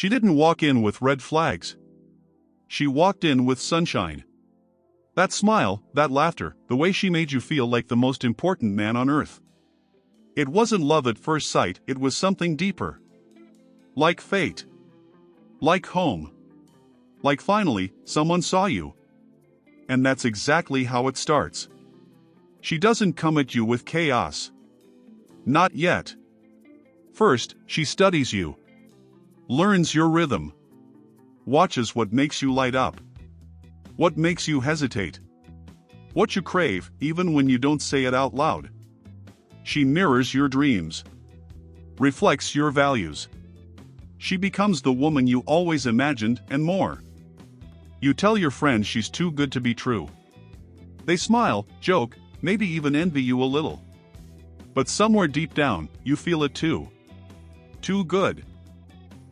She didn't walk in with red flags. She walked in with sunshine. That smile, that laughter, the way she made you feel like the most important man on earth. It wasn't love at first sight, it was something deeper. Like fate. Like home. Like finally, someone saw you. And that's exactly how it starts. She doesn't come at you with chaos. Not yet. First, she studies you. Learns your rhythm. Watches what makes you light up. What makes you hesitate. What you crave, even when you don't say it out loud. She mirrors your dreams. Reflects your values. She becomes the woman you always imagined and more. You tell your friends she's too good to be true. They smile, joke, maybe even envy you a little. But somewhere deep down, you feel it too. Too good.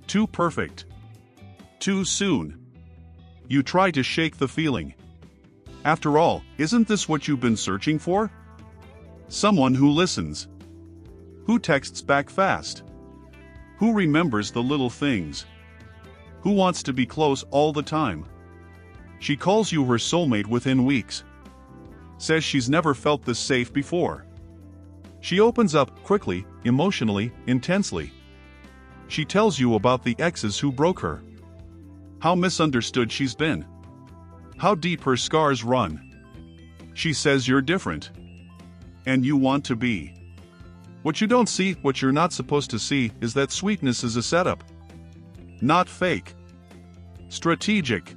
Too perfect. Too soon. You try to shake the feeling. After all, isn't this what you've been searching for? Someone who listens. Who texts back fast. Who remembers the little things. Who wants to be close all the time. She calls you her soulmate within weeks. Says she's never felt this safe before. She opens up quickly, emotionally, intensely. She tells you about the exes who broke her. How misunderstood she's been. How deep her scars run. She says you're different. And you want to be. What you don't see, what you're not supposed to see, is that sweetness is a setup. Not fake. Strategic.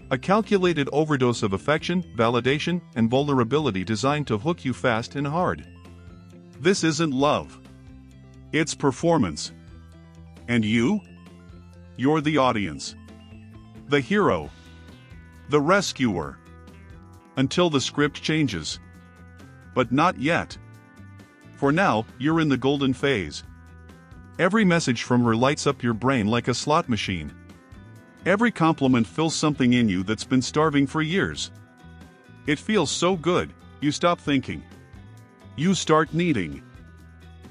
A calculated overdose of affection, validation, and vulnerability designed to hook you fast and hard. This isn't love. It's performance. And you? You're the audience. The hero. The rescuer. Until the script changes. But not yet. For now, you're in the golden phase. Every message from her lights up your brain like a slot machine. Every compliment fills something in you that's been starving for years. It feels so good, you stop thinking. You start needing.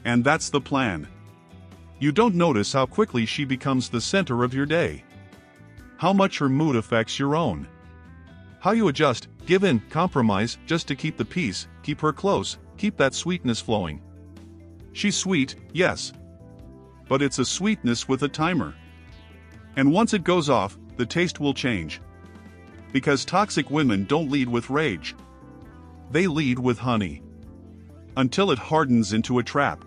And that's the plan. You don't notice how quickly she becomes the center of your day. How much her mood affects your own. How you adjust, give in, compromise, just to keep the peace, keep her close, keep that sweetness flowing. She's sweet, yes. But it's a sweetness with a timer. And once it goes off, the taste will change. Because toxic women don't lead with rage. They lead with honey. Until it hardens into a trap.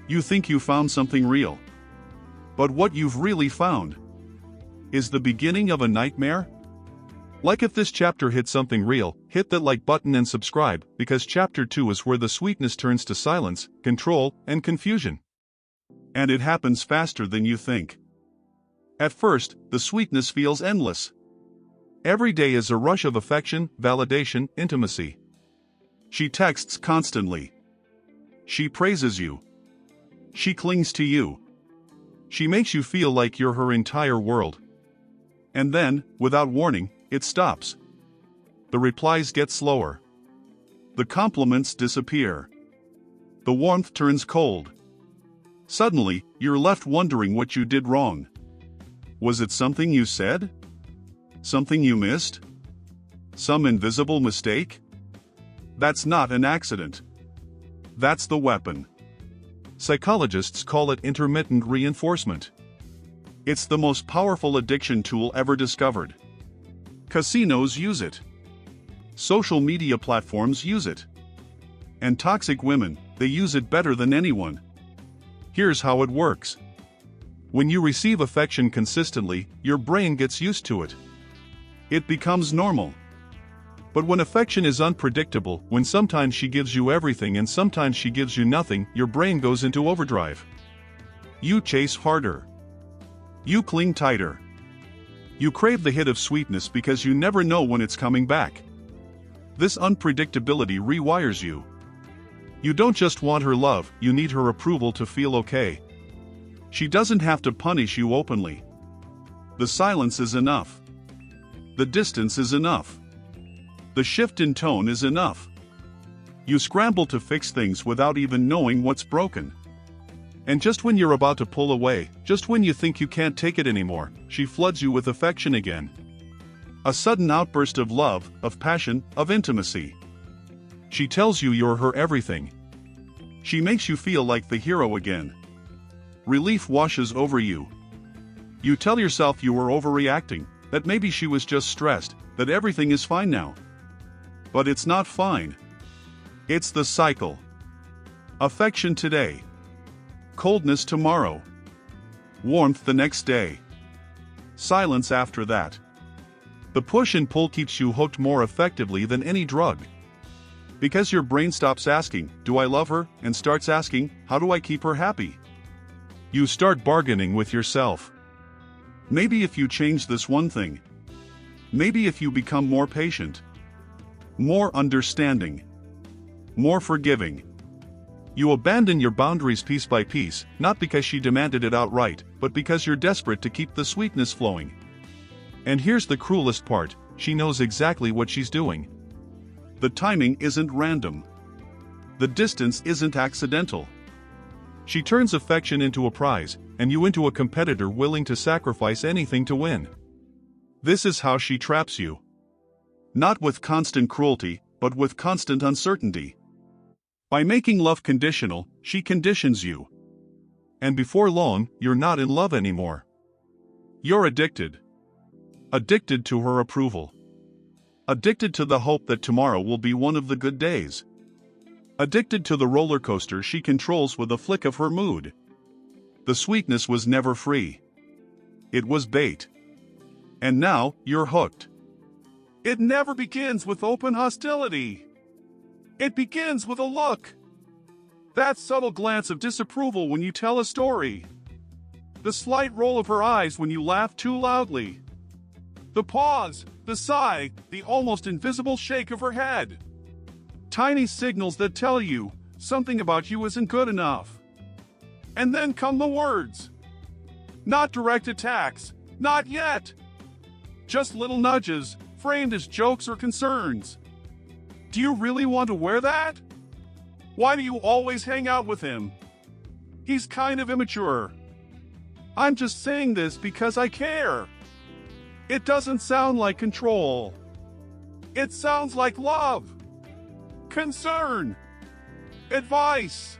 You think you found something real. But what you've really found is the beginning of a nightmare? Like if this chapter hit something real, hit that like button and subscribe, because chapter 2 is where the sweetness turns to silence, control, and confusion. And it happens faster than you think. At first, the sweetness feels endless. Every day is a rush of affection, validation, intimacy. She texts constantly. She praises you. She clings to you. She makes you feel like you're her entire world. And then, without warning, it stops. The replies get slower. The compliments disappear. The warmth turns cold. Suddenly, you're left wondering what you did wrong. Was it something you said? Something you missed? Some invisible mistake? That's not an accident. That's the weapon. Psychologists call it intermittent reinforcement. It's the most powerful addiction tool ever discovered. Casinos use it. Social media platforms use it. And toxic women, they use it better than anyone. Here's how it works. When you receive affection consistently, your brain gets used to it. It becomes normal. But when affection is unpredictable, when sometimes she gives you everything and sometimes she gives you nothing, your brain goes into overdrive. You chase harder. You cling tighter. You crave the hit of sweetness because you never know when it's coming back. This unpredictability rewires you. You don't just want her love, you need her approval to feel okay. She doesn't have to punish you openly. The silence is enough. The distance is enough. The shift in tone is enough. You scramble to fix things without even knowing what's broken. And just when you're about to pull away, just when you think you can't take it anymore, she floods you with affection again. A sudden outburst of love, of passion, of intimacy. She tells you you're her everything. She makes you feel like the hero again. Relief washes over you. You tell yourself you were overreacting, that maybe she was just stressed, that everything is fine now. But it's not fine. It's the cycle. Affection today. Coldness tomorrow. Warmth the next day. Silence after that. The push and pull keeps you hooked more effectively than any drug. Because your brain stops asking, "Do I love her?" and starts asking, "How do I keep her happy?" You start bargaining with yourself. Maybe if you change this one thing. Maybe if you become more patient. More understanding. More forgiving. You abandon your boundaries piece by piece, not because she demanded it outright, but because you're desperate to keep the sweetness flowing. And here's the cruelest part, she knows exactly what she's doing. The timing isn't random. The distance isn't accidental. She turns affection into a prize, and you into a competitor willing to sacrifice anything to win. This is how she traps you. Not with constant cruelty, but with constant uncertainty. By making love conditional, she conditions you. And before long, you're not in love anymore. You're addicted. Addicted to her approval. Addicted to the hope that tomorrow will be one of the good days. Addicted to the roller coaster she controls with a flick of her mood. The sweetness was never free. It was bait. And now, you're hooked. It never begins with open hostility. It begins with a look. That subtle glance of disapproval when you tell a story. The slight roll of her eyes when you laugh too loudly. The pause, the sigh, the almost invisible shake of her head. Tiny signals that tell you something about you isn't good enough. And then come the words. Not direct attacks, not yet. Just little nudges, framed as jokes or concerns. Do you really want to wear that? Why do you always hang out with him? He's kind of immature. I'm just saying this because I care. It doesn't sound like control. It sounds like love. Concern. Advice.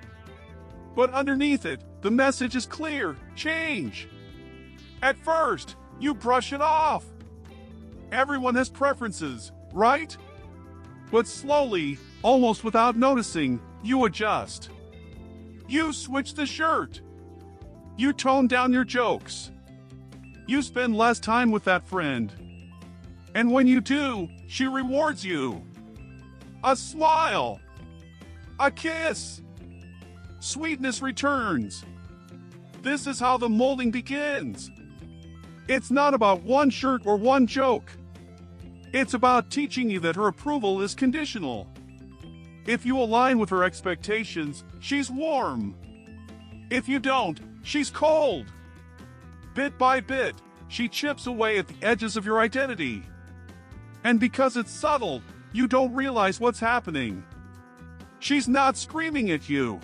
But underneath it, the message is clear. Change. At first, you brush it off. Everyone has preferences, right? But slowly, almost without noticing, you adjust. You switch the shirt. You tone down your jokes. You spend less time with that friend. And when you do, she rewards you. A smile. A kiss. Sweetness returns. This is how the molding begins. It's not about one shirt or one joke. It's about teaching you that her approval is conditional. If you align with her expectations, she's warm. If you don't, she's cold. Bit by bit, she chips away at the edges of your identity. And because it's subtle, you don't realize what's happening. She's not screaming at you.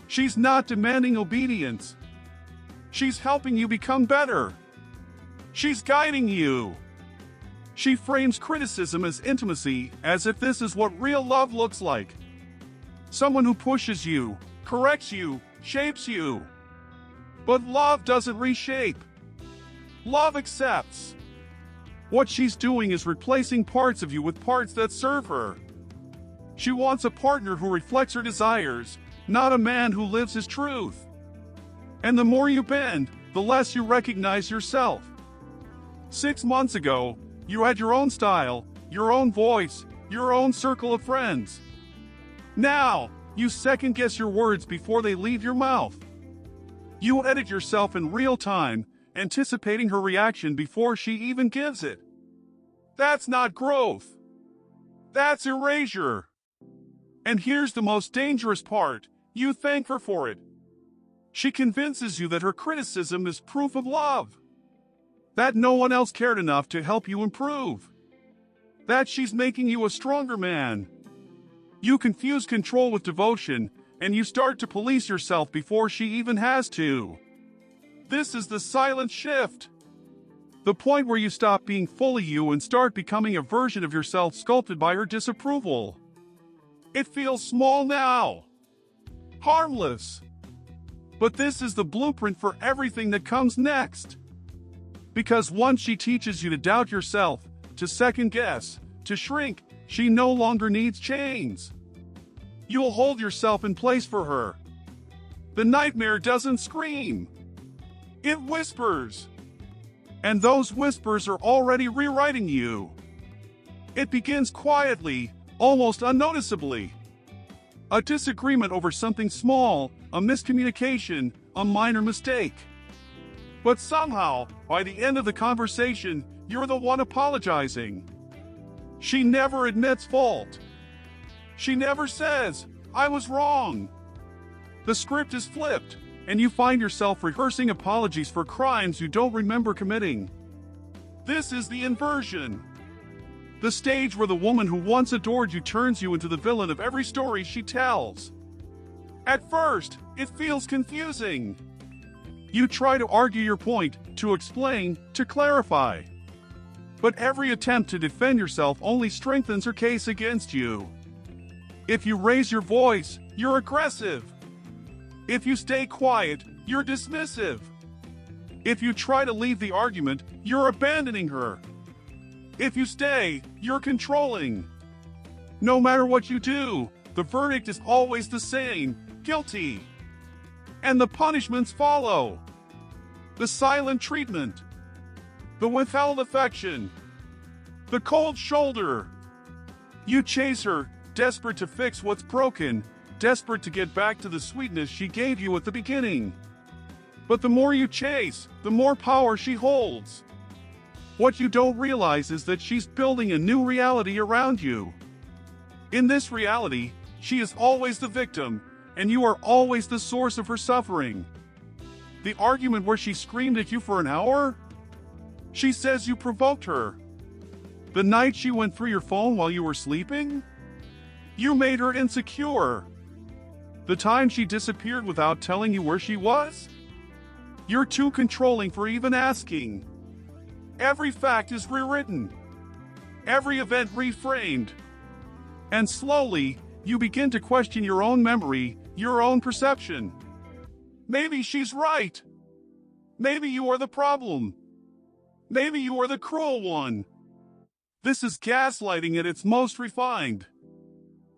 She's not demanding obedience. She's helping you become better. She's guiding you. She frames criticism as intimacy, as if this is what real love looks like. Someone who pushes you, corrects you, shapes you. But love doesn't reshape. Love accepts. What she's doing is replacing parts of you with parts that serve her. She wants a partner who reflects her desires, not a man who lives his truth. And the more you bend, the less you recognize yourself. 6 months ago, you had your own style, your own voice, your own circle of friends. Now, you second-guess your words before they leave your mouth. You edit yourself in real time, anticipating her reaction before she even gives it. That's not growth. That's erasure. And here's the most dangerous part. You thank her for it. She convinces you that her criticism is proof of love. That no one else cared enough to help you improve. That she's making you a stronger man. You confuse control with devotion, and you start to police yourself before she even has to. This is the silent shift. The point where you stop being fully you and start becoming a version of yourself sculpted by her disapproval. It feels small now. Harmless. But this is the blueprint for everything that comes next. Because once she teaches you to doubt yourself, to second guess, to shrink, she no longer needs chains. You'll hold yourself in place for her. The nightmare doesn't scream. It whispers. And those whispers are already rewriting you. It begins quietly, almost unnoticeably. A disagreement over something small, a miscommunication, a minor mistake. But somehow, by the end of the conversation, you're the one apologizing. She never admits fault. She never says, "I was wrong." The script is flipped, and you find yourself rehearsing apologies for crimes you don't remember committing. This is the inversion. The stage where the woman who once adored you turns you into the villain of every story she tells. At first, it feels confusing. You try to argue your point, to explain, to clarify. But every attempt to defend yourself only strengthens her case against you. If you raise your voice, you're aggressive. If you stay quiet, you're dismissive. If you try to leave the argument, you're abandoning her. If you stay, you're controlling. No matter what you do, the verdict is always the same: guilty. And the punishments follow. The silent treatment. The withheld affection. The cold shoulder. You chase her, desperate to fix what's broken, desperate to get back to the sweetness she gave you at the beginning. But the more you chase, the more power she holds. What you don't realize is that she's building a new reality around you. In this reality, she is always the victim, and you are always the source of her suffering. The argument where she screamed at you for an hour? She says you provoked her. The night she went through your phone while you were sleeping? You made her insecure. The time she disappeared without telling you where she was? You're too controlling for even asking. Every fact is rewritten. Every event reframed. And slowly, you begin to question your own memory, your own perception. Maybe she's right. Maybe you are the problem. Maybe you are the cruel one. This is gaslighting at its most refined.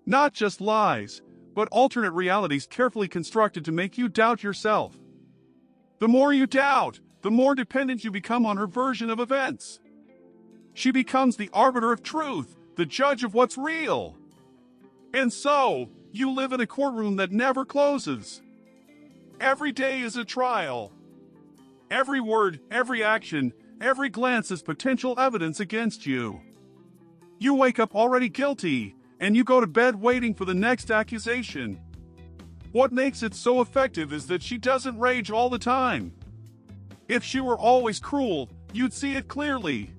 Not just lies, but alternate realities carefully constructed to make you doubt yourself. The more you doubt, the more dependent you become on her version of events. She becomes the arbiter of truth, the judge of what's real. And so, you live in a courtroom that never closes. Every day is a trial. Every word, every action, every glance is potential evidence against you. You wake up already guilty, and you go to bed waiting for the next accusation. What makes it so effective is that she doesn't rage all the time. If she were always cruel, you'd see it clearly.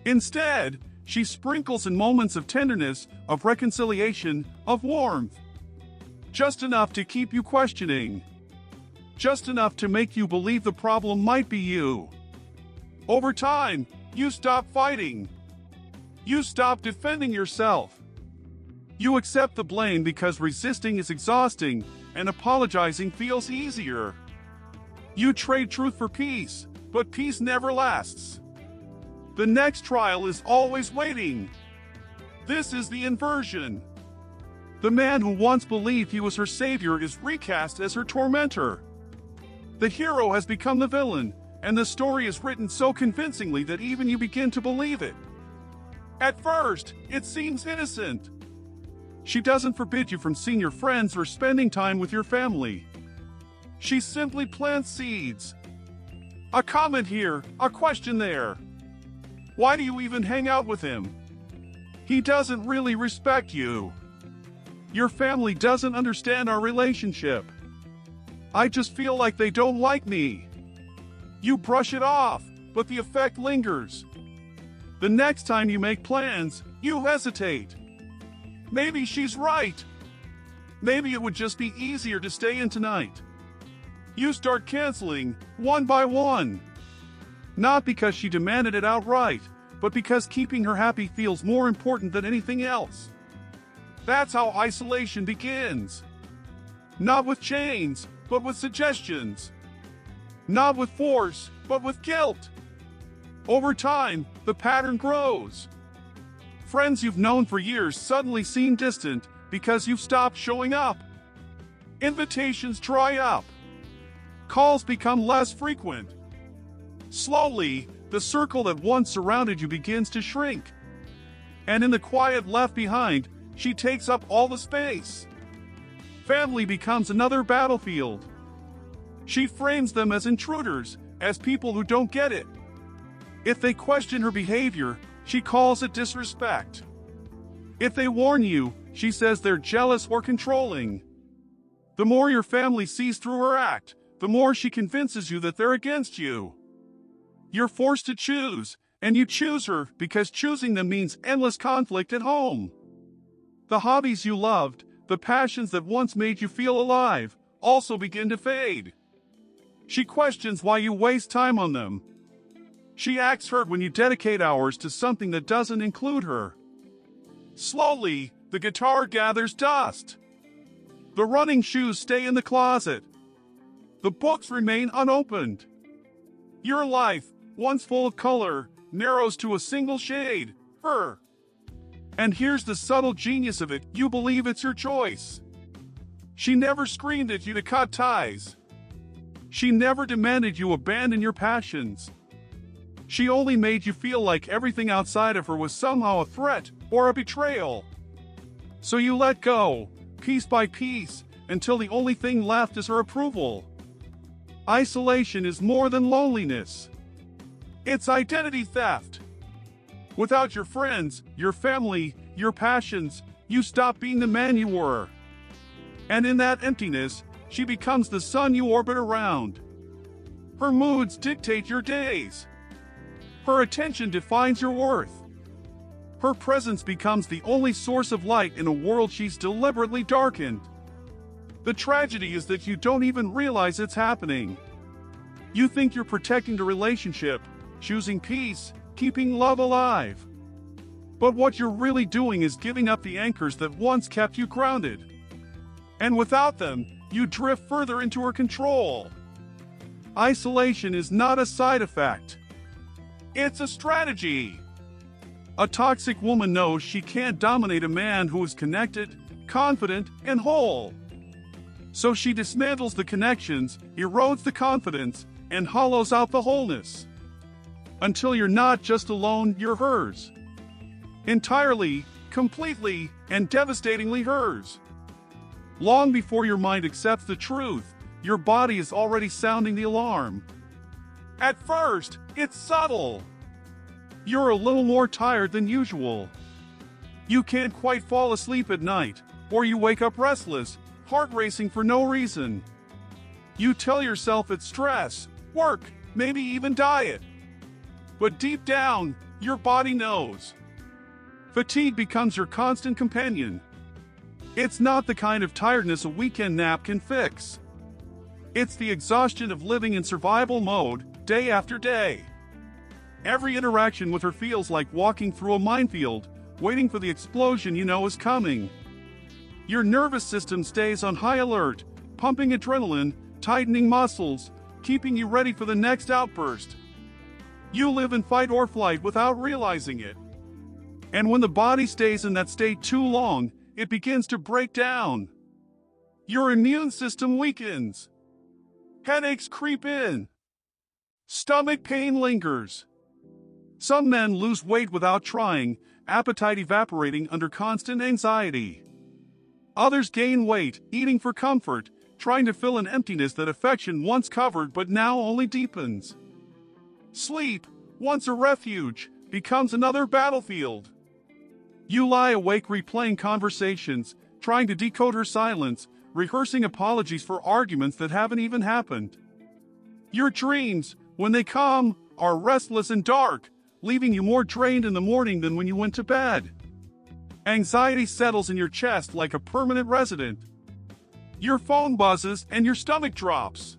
Instead, she sprinkles in moments of tenderness, of reconciliation, of warmth. Just enough to keep you questioning. Just enough to make you believe the problem might be you. Over time, you stop fighting. You stop defending yourself. You accept the blame because resisting is exhausting and apologizing feels easier. You trade truth for peace, but peace never lasts. The next trial is always waiting. This is the inversion. The man who once believed he was her savior is recast as her tormentor. The hero has become the villain, and the story is written so convincingly that even you begin to believe it. At first, it seems innocent. She doesn't forbid you from seeing your friends or spending time with your family. She simply plants seeds. A comment here, a question there. Why do you even hang out with him? He doesn't really respect you. Your family doesn't understand our relationship. I just feel like they don't like me. You brush it off, but the effect lingers. The next time you make plans, you hesitate. Maybe she's right. maybe it would just be easier to stay in tonight. You start canceling, one by one. Not because she demanded it outright, but because keeping her happy feels more important than anything else. That's how isolation begins. Not with chains, but with suggestions. Not with force, but with guilt. Over time, the pattern grows. Friends you've known for years suddenly seem distant because you've stopped showing up. Invitations dry up. Calls become less frequent. Slowly, the circle that once surrounded you begins to shrink. And in the quiet left behind, she takes up all the space. Family becomes another battlefield. She frames them as intruders, as people who don't get it. If they question her behavior, she calls it disrespect. If they warn you, she says they're jealous or controlling. The more your family sees through her act, the more she convinces you that they're against you. You're forced to choose, and you choose her because choosing them means endless conflict at home. The hobbies you loved, the passions that once made you feel alive, also begin to fade. She questions why you waste time on them. She acts hurt when you dedicate hours to something that doesn't include her. Slowly, the guitar gathers dust. The running shoes stay in the closet. The books remain unopened. Your life, once full of color, narrows to a single shade, her. And here's the subtle genius of it, you believe it's your choice. She never screamed at you to cut ties. She never demanded you abandon your passions. She only made you feel like everything outside of her was somehow a threat or a betrayal. So you let go, piece by piece, until the only thing left is her approval. Isolation is more than loneliness. It's identity theft. Without your friends, your family, your passions, you stop being the man you were. And in that emptiness, she becomes the sun you orbit around. Her moods dictate your days. Her attention defines your worth. Her presence becomes the only source of light in a world she's deliberately darkened. The tragedy is that you don't even realize it's happening. You think you're protecting the relationship, choosing peace, keeping love alive. But what you're really doing is giving up the anchors that once kept you grounded. And without them, you drift further into her control. Isolation is not a side effect. It's a strategy. A toxic woman knows she can't dominate a man who is connected, confident, and whole. So she dismantles the connections, erodes the confidence, and hollows out the wholeness. Until you're not just alone, you're hers. Entirely, completely, and devastatingly hers. Long before your mind accepts the truth, your body is already sounding the alarm. At first, it's subtle. You're a little more tired than usual. You can't quite fall asleep at night, or you wake up restless, heart racing for no reason. You tell yourself it's stress, work, maybe even diet. But deep down, your body knows. Fatigue becomes your constant companion. It's not the kind of tiredness a weekend nap can fix. It's the exhaustion of living in survival mode, day after day. Every interaction with her feels like walking through a minefield, waiting for the explosion you know is coming. Your nervous system stays on high alert, pumping adrenaline, tightening muscles, keeping you ready for the next outburst. You live in fight or flight without realizing it. And when the body stays in that state too long, it begins to break down. Your immune system weakens. Headaches creep in. Stomach pain lingers. Some men lose weight without trying, appetite evaporating under constant anxiety. Others gain weight, eating for comfort, trying to fill an emptiness that affection once covered but now only deepens. Sleep, once a refuge, becomes another battlefield. You lie awake replaying conversations, trying to decode her silence, rehearsing apologies for arguments that haven't even happened. Your dreams, when they come, are restless and dark, leaving you more drained in the morning than when you went to bed. Anxiety settles in your chest like a permanent resident. Your phone buzzes and your stomach drops.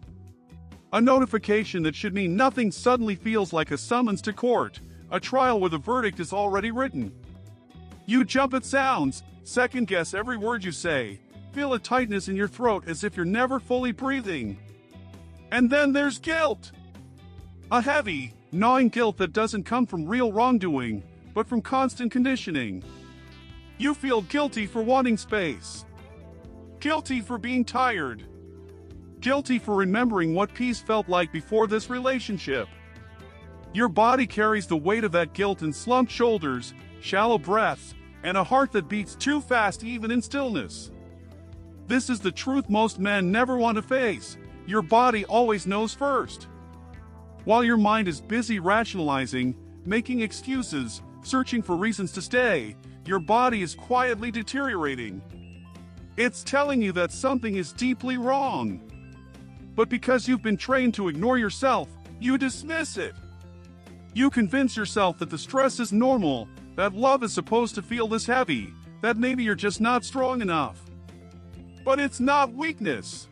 A notification that should mean nothing suddenly feels like a summons to court, a trial where the verdict is already written. You jump at sounds, second-guess every word you say, feel a tightness in your throat as if you're never fully breathing. And then there's guilt. A heavy, gnawing guilt that doesn't come from real wrongdoing, but from constant conditioning. You feel guilty for wanting space. Guilty for being tired. Guilty for remembering what peace felt like before this relationship. Your body carries the weight of that guilt in slumped shoulders, shallow breaths, and a heart that beats too fast even in stillness. This is the truth most men never want to face. Your body always knows first. While your mind is busy rationalizing, making excuses, searching for reasons to stay, your body is quietly deteriorating. It's telling you that something is deeply wrong. But because you've been trained to ignore yourself, you dismiss it. You convince yourself that the stress is normal, that love is supposed to feel this heavy, that maybe you're just not strong enough. But it's not weakness.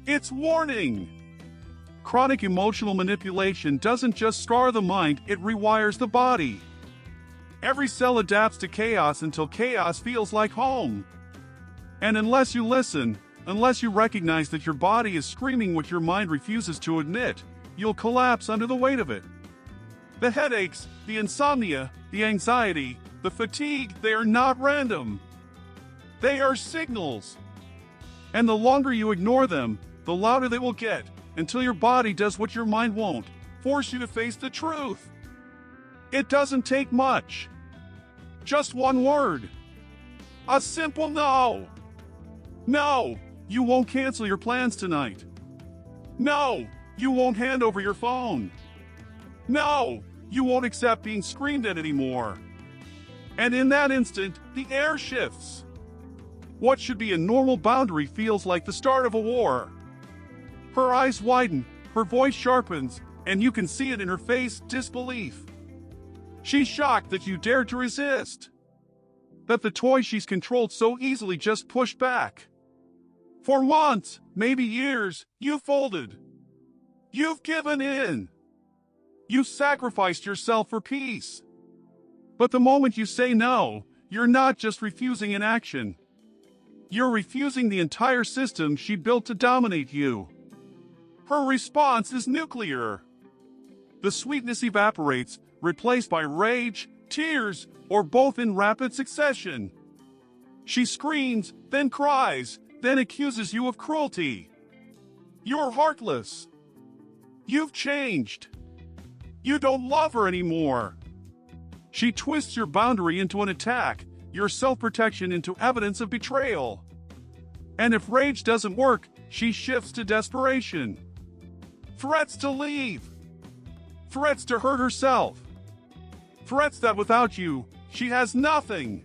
It's warning. Chronic emotional manipulation doesn't just scar the mind, it rewires the body. Every cell adapts to chaos until chaos feels like home. And unless you listen, unless you recognize that your body is screaming what your mind refuses to admit, you'll collapse under the weight of it. The headaches, the insomnia, the anxiety, the fatigue, they are not random. They are signals. And the longer you ignore them, the louder they will get, until your body does what your mind won't, force you to face the truth. It doesn't take much. Just one word. A simple no. No, you won't cancel your plans tonight. No, you won't hand over your phone. No, you won't accept being screamed at anymore. And in that instant, the air shifts. What should be a normal boundary feels like the start of a war. Her eyes widen, her voice sharpens, and you can see it in her face, disbelief. She's shocked that you dared to resist. That the toy she's controlled so easily just pushed back. For months, maybe years, you've folded. You've given in. You've sacrificed yourself for peace. But the moment you say no, you're not just refusing an action. You're refusing the entire system she built to dominate you. Her response is nuclear. The sweetness evaporates, replaced by rage, tears, or both in rapid succession. She screams, then cries, then accuses you of cruelty. You're heartless. You've changed. You don't love her anymore. She twists your boundary into an attack, your self-protection into evidence of betrayal. And if rage doesn't work, she shifts to desperation. Threats to leave. Threats to hurt herself. Threats that without you, she has nothing.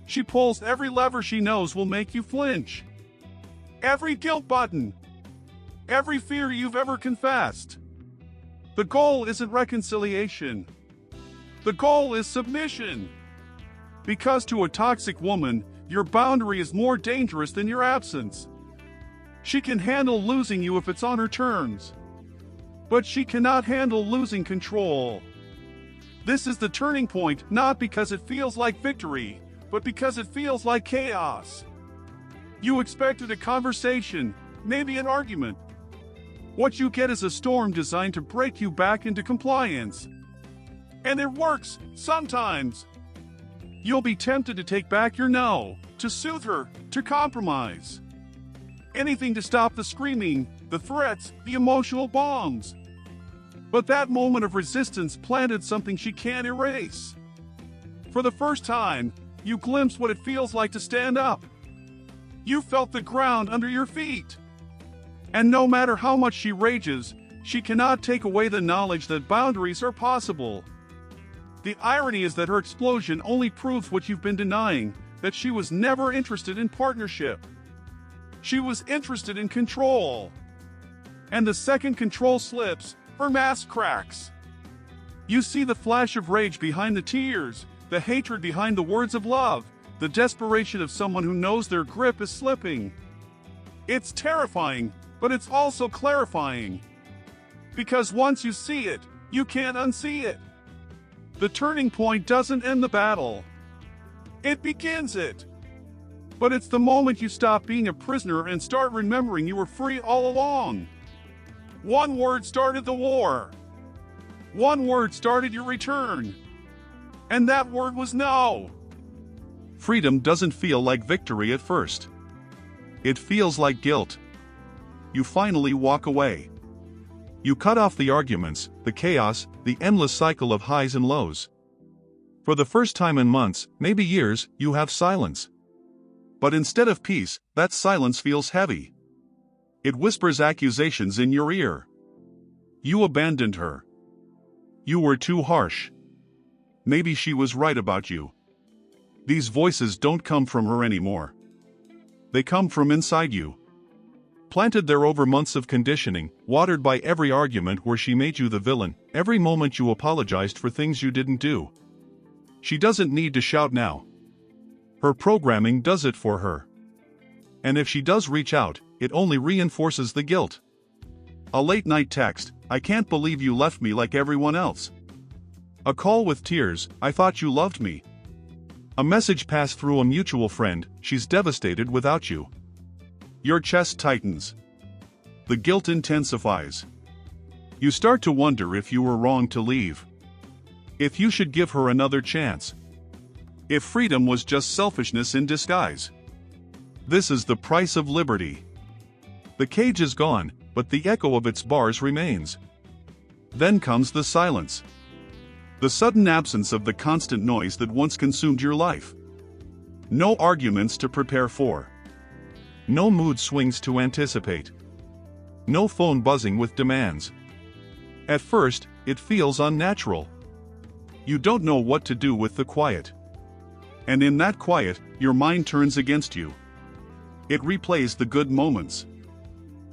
She pulls every lever she knows will make you flinch. Every guilt button. Every fear you've ever confessed. The goal isn't reconciliation. The goal is submission. Because to a toxic woman, your boundary is more dangerous than your absence. She can handle losing you if it's on her terms. But she cannot handle losing control. This is the turning point, not because it feels like victory, but because it feels like chaos. You expected a conversation, maybe an argument. What you get is a storm designed to break you back into compliance. And it works, sometimes. You'll be tempted to take back your no, to soothe her, to compromise. Anything to stop the screaming, the threats, the emotional bombs. But that moment of resistance planted something she can't erase. For the first time, you glimpsed what it feels like to stand up. You felt the ground under your feet. And no matter how much she rages, she cannot take away the knowledge that boundaries are possible. The irony is that her explosion only proves what you've been denying, that she was never interested in partnership. She was interested in control. And the second control slips, her mask cracks. You see the flash of rage behind the tears, the hatred behind the words of love, the desperation of someone who knows their grip is slipping. It's terrifying, but it's also clarifying. Because once you see it, you can't unsee it. The turning point doesn't end the battle. It begins it. But it's the moment you stop being a prisoner and start remembering you were free all along. One word started the war. One word started your return. And that word was no. Freedom doesn't feel like victory at first. It feels like guilt. You finally walk away. You cut off the arguments, the chaos, the endless cycle of highs and lows. For the first time in months, maybe years, you have silence. But instead of peace, that silence feels heavy. It whispers accusations in your ear. You abandoned her. You were too harsh. Maybe she was right about you. These voices don't come from her anymore. They come from inside you. Planted there over months of conditioning, watered by every argument where she made you the villain, every moment you apologized for things you didn't do. She doesn't need to shout now. Her programming does it for her. And if she does reach out, it only reinforces the guilt. A late-night text, "I can't believe you left me like everyone else." A call with tears, "I thought you loved me." A message passed through a mutual friend, "She's devastated without you." Your chest tightens. The guilt intensifies. You start to wonder if you were wrong to leave. If you should give her another chance. If freedom was just selfishness in disguise. This is the price of liberty. The cage is gone, but the echo of its bars remains. Then comes the silence. The sudden absence of the constant noise that once consumed your life. No arguments to prepare for. No mood swings to anticipate. No phone buzzing with demands. At first, it feels unnatural. You don't know what to do with the quiet. And in that quiet, your mind turns against you. It replays the good moments.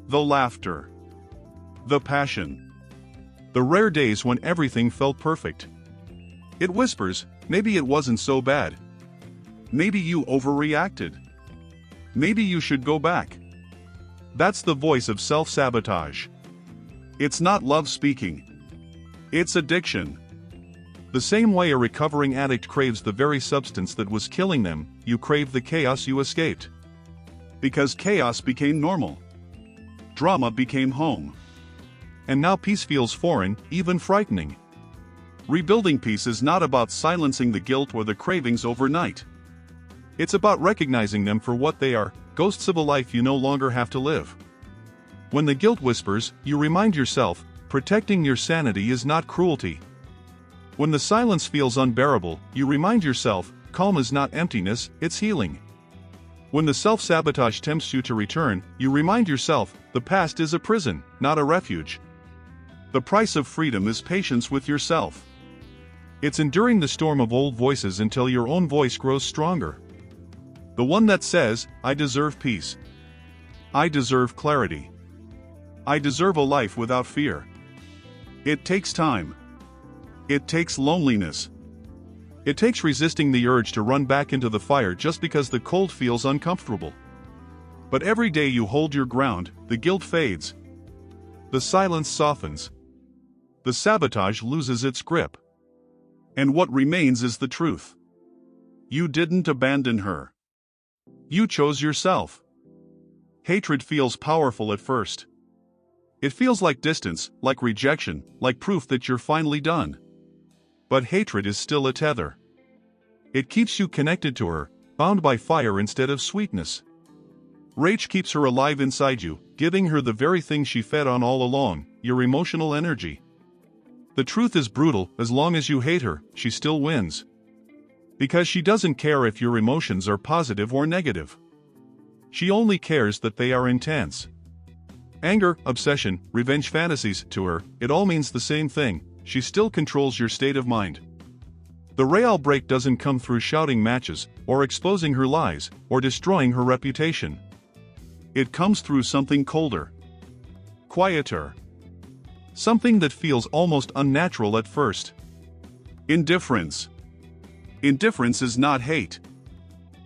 The laughter. The passion. The rare days when everything felt perfect. It whispers, maybe it wasn't so bad. Maybe you overreacted. Maybe you should go back. That's the voice of self-sabotage. It's not love speaking. It's addiction. The same way a recovering addict craves the very substance that was killing them, you crave the chaos you escaped. Because chaos became normal. Drama became home. And now peace feels foreign, even frightening. Rebuilding peace is not about silencing the guilt or the cravings overnight. It's about recognizing them for what they are, ghosts of a life you no longer have to live. When the guilt whispers, you remind yourself, protecting your sanity is not cruelty. When the silence feels unbearable, you remind yourself, calm is not emptiness, it's healing. When the self-sabotage tempts you to return, you remind yourself, the past is a prison, not a refuge. The price of freedom is patience with yourself. It's enduring the storm of old voices until your own voice grows stronger. The one that says, I deserve peace. I deserve clarity. I deserve a life without fear. It takes time. It takes loneliness. It takes resisting the urge to run back into the fire just because the cold feels uncomfortable. But every day you hold your ground, the guilt fades. The silence softens. The sabotage loses its grip. And what remains is the truth. You didn't abandon her. You chose yourself. Hatred feels powerful at first. It feels like distance, like rejection, like proof that you're finally done. But hatred is still a tether. It keeps you connected to her, bound by fire instead of sweetness. Rage keeps her alive inside you, giving her the very thing she fed on all along, your emotional energy. The truth is brutal, as long as you hate her, she still wins. Because she doesn't care if your emotions are positive or negative. She only cares that they are intense. Anger, obsession, revenge fantasies, to her, it all means the same thing, she still controls your state of mind. The real break doesn't come through shouting matches, or exposing her lies, or destroying her reputation. It comes through something colder. Quieter. Something that feels almost unnatural at first. Indifference. Indifference is not hate.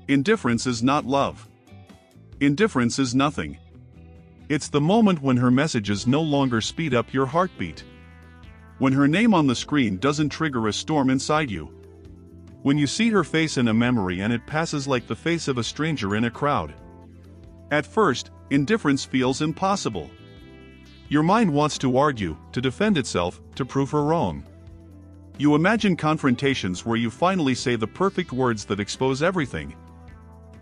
Indifference is not love. Indifference is nothing. It's the moment when her messages no longer speed up your heartbeat. When her name on the screen doesn't trigger a storm inside you. When you see her face in a memory and it passes like the face of a stranger in a crowd. At first, indifference feels impossible. Your mind wants to argue, to defend itself, to prove her wrong. You imagine confrontations where you finally say the perfect words that expose everything.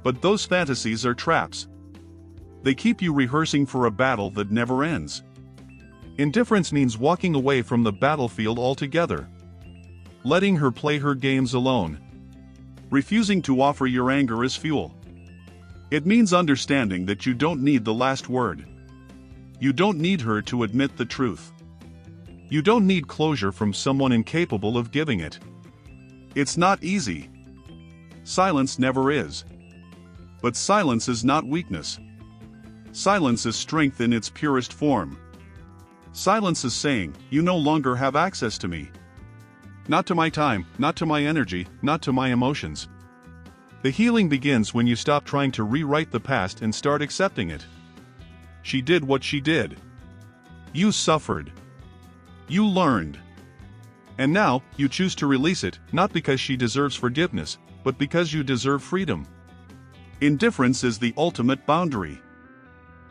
But those fantasies are traps. They keep you rehearsing for a battle that never ends. Indifference means walking away from the battlefield altogether. Letting her play her games alone. Refusing to offer your anger as fuel. It means understanding that you don't need the last word. You don't need her to admit the truth. You don't need closure from someone incapable of giving it. It's not easy. Silence never is. But silence is not weakness. Silence is strength in its purest form. Silence is saying, you no longer have access to me. Not to my time, not to my energy, not to my emotions. The healing begins when you stop trying to rewrite the past and start accepting it. She did what she did. You suffered. You learned. And now, you choose to release it, not because she deserves forgiveness, but because you deserve freedom. Indifference is the ultimate boundary.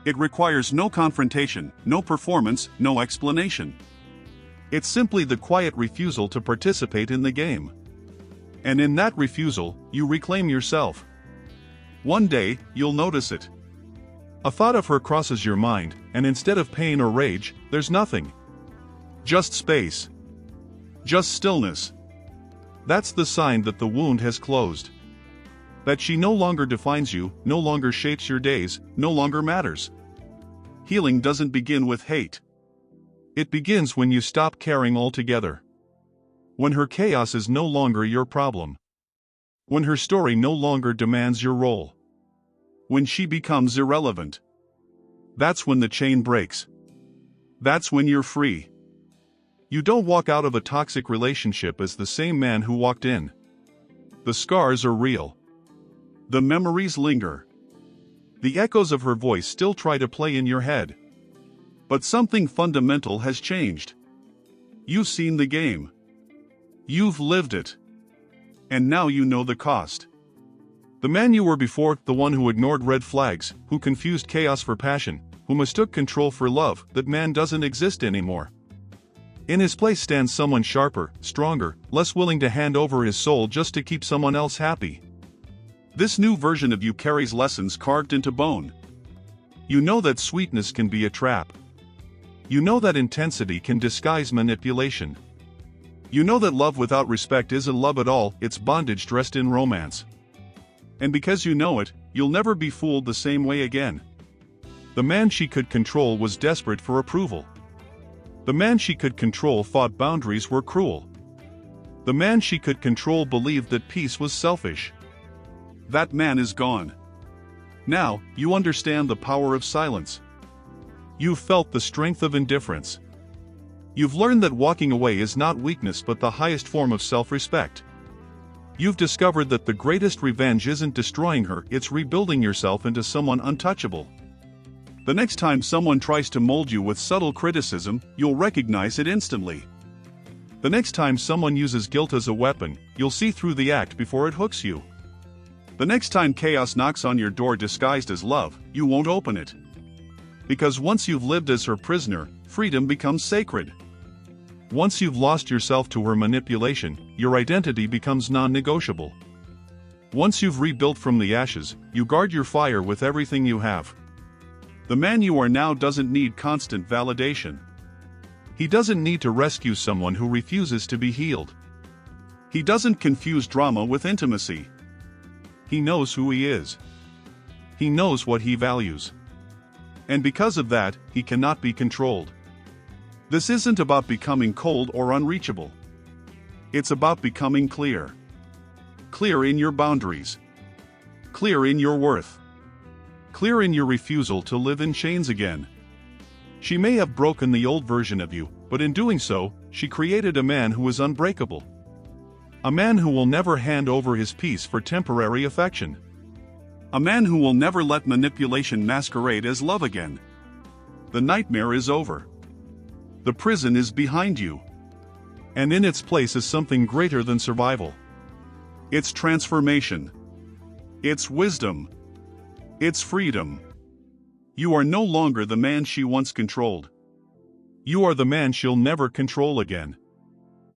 It requires no confrontation, no performance, no explanation. It's simply the quiet refusal to participate in the game. And in that refusal, you reclaim yourself. One day, you'll notice it. A thought of her crosses your mind, and instead of pain or rage, there's nothing. Just space. Just stillness. That's the sign that the wound has closed. That she no longer defines you, no longer shapes your days, no longer matters. Healing doesn't begin with hate. It begins when you stop caring altogether. When her chaos is no longer your problem. When her story no longer demands your role. When she becomes irrelevant. That's when the chain breaks. That's when you're free. You don't walk out of a toxic relationship as the same man who walked in. The scars are real. The memories linger. The echoes of her voice still try to play in your head. But something fundamental has changed. You've seen the game. You've lived it. And now you know the cost. The man you were before, the one who ignored red flags, who confused chaos for passion, who mistook control for love, that man doesn't exist anymore. In his place stands someone sharper, stronger, less willing to hand over his soul just to keep someone else happy. This new version of you carries lessons carved into bone. You know that sweetness can be a trap. You know that intensity can disguise manipulation. You know that love without respect isn't love at all, it's bondage dressed in romance. And because you know it, you'll never be fooled the same way again. The man she could control was desperate for approval. The man she could control thought boundaries were cruel. The man she could control believed that peace was selfish. That man is gone. Now, you understand the power of silence. You've felt the strength of indifference. You've learned that walking away is not weakness but the highest form of self-respect. You've discovered that the greatest revenge isn't destroying her, it's rebuilding yourself into someone untouchable. The next time someone tries to mold you with subtle criticism, you'll recognize it instantly. The next time someone uses guilt as a weapon, you'll see through the act before it hooks you. The next time chaos knocks on your door disguised as love, you won't open it. Because once you've lived as her prisoner, freedom becomes sacred. Once you've lost yourself to her manipulation, your identity becomes non-negotiable. Once you've rebuilt from the ashes, you guard your fire with everything you have. The man you are now doesn't need constant validation. He doesn't need to rescue someone who refuses to be healed. He doesn't confuse drama with intimacy. He knows who he is. He knows what he values. And because of that, he cannot be controlled. This isn't about becoming cold or unreachable. It's about becoming clear. Clear in your boundaries. Clear in your worth. Clear in your refusal to live in chains again. She may have broken the old version of you, but in doing so, she created a man who is unbreakable. A man who will never hand over his peace for temporary affection. A man who will never let manipulation masquerade as love again. The nightmare is over. The prison is behind you. And in its place is something greater than survival. It's transformation. It's wisdom. It's freedom. You are no longer the man she once controlled. You are the man she'll never control again.